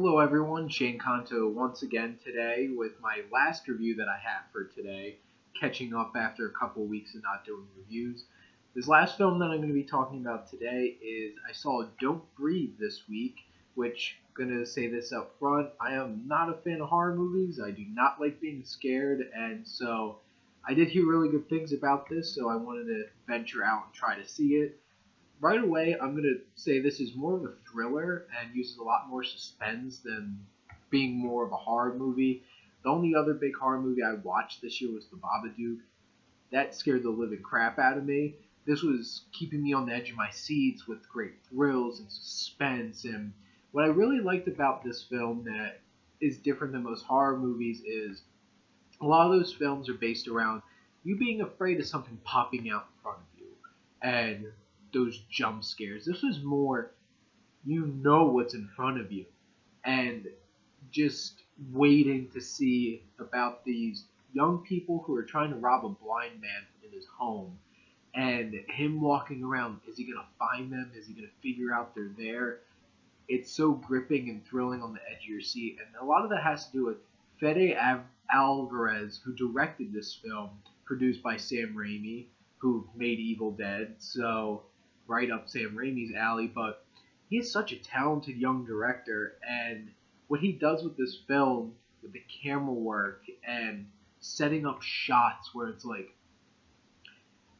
Hello everyone, Shane Kanto once again today with my last review that I have for today, catching up after a couple weeks of not doing reviews. This last film that I'm going to be talking about today is I saw Don't Breathe this week, which, I'm going to say this up front, I am not a fan of horror movies. I do not like being scared, and so I did hear really good things about this, so I wanted to venture out and try to see it. Right away, I'm going to say this is more of a thriller and uses a lot more suspense than being more of a horror movie. The only other big horror movie I watched this year was The Babadook. That scared the living crap out of me. This was keeping me on the edge of my seats with great thrills and suspense. And what I really liked about this film that is different than most horror movies is a lot of those films are based around you being afraid of something popping out in front of you. And those jump scares. This was more, you know what's in front of you, and just waiting to see about these young people who are trying to rob a blind man in his home, and him walking around. Is he gonna find them? Is he gonna figure out they're there? It's so gripping and thrilling on the edge of your seat, and a lot of that has to do with Fede Alvarez, who directed this film, produced by Sam Raimi, who made Evil Dead. So right up Sam Raimi's alley, but he is such a talented young director, and what he does with this film, with the camera work and setting up shots where it's like,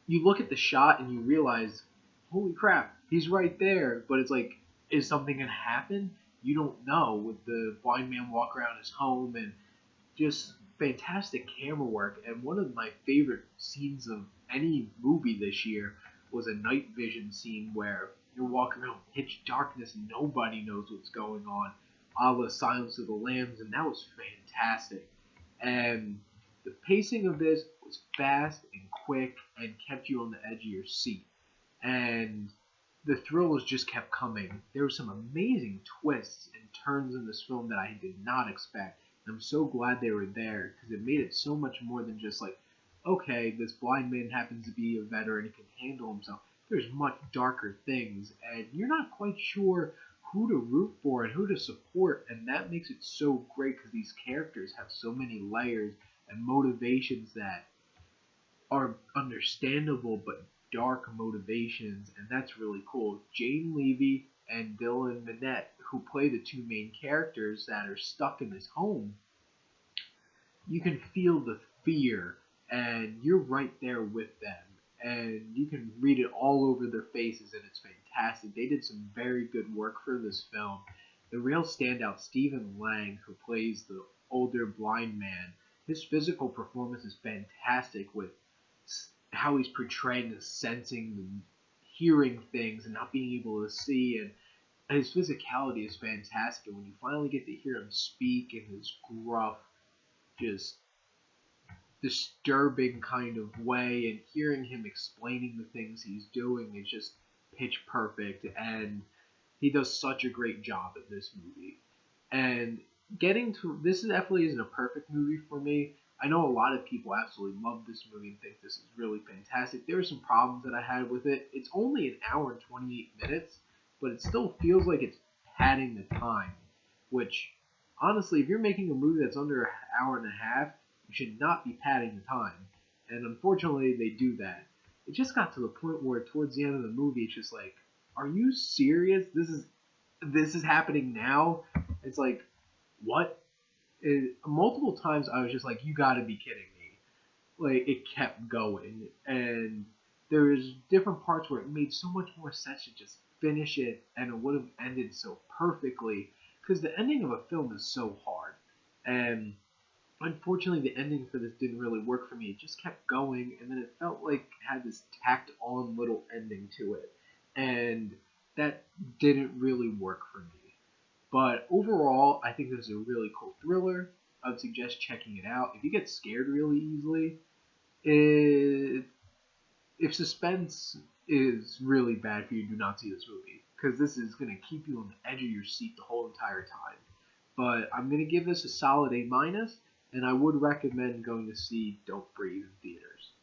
you look at the shot and you realize, holy crap, he's right there, but it's like, is something going to happen? You don't know, with the blind man walk around his home, and just fantastic camera work. And one of my favorite scenes of any movie this year was a night vision scene where you're walking around pitch darkness and nobody knows what's going on, a la Silence of the Lambs, and that was fantastic. And the pacing of this was fast and quick and kept you on the edge of your seat. And the thrills just kept coming. There were some amazing twists and turns in this film that I did not expect. And I'm so glad they were there, because it made it so much more than just like, okay, this blind man happens to be a veteran and can handle himself. There's much darker things, and you're not quite sure who to root for and who to support, and that makes it so great because these characters have so many layers and motivations that are understandable but dark motivations, and that's really cool. Jane Levy and Dylan Minnette, who play the two main characters that are stuck in this home, you can feel the fear, and you're right there with them, and you can read it all over their faces, and it's fantastic. They did some very good work for this film. The real standout, Stephen Lang, who plays the older blind man, his physical performance is fantastic with how he's portraying the sensing and hearing things and not being able to see, and his physicality is fantastic. And when you finally get to hear him speak in his gruff, just disturbing kind of way, and hearing him explaining the things he's doing is just pitch perfect, and he does such a great job in this movie. And getting to this definitely isn't a perfect movie for me. I know a lot of people absolutely love this movie and think this is really fantastic. There are some problems that I had with it. It's only an hour and 28 minutes, but it still feels like it's padding the time, which honestly, if you're making a movie that's under an hour and a half, you should not be padding the time. And unfortunately, they do that. It just got to the point where towards the end of the movie, it's just like, are you serious? This is happening now? It's like, what? Multiple times I was just like, you gotta be kidding me. Like, it kept going. And there was different parts where it made so much more sense to just finish it, and it would have ended so perfectly. Because the ending of a film is so hard. And unfortunately, the ending for this didn't really work for me. It just kept going, and then it felt like it had this tacked on little ending to it. And that didn't really work for me. But overall, I think this is a really cool thriller. I would suggest checking it out. If you get scared really easily, if suspense is really bad for you, do not see this movie, because this is going to keep you on the edge of your seat the whole entire time. But I'm going to give this a solid A-, and I would recommend going to see Don't Breathe in theaters.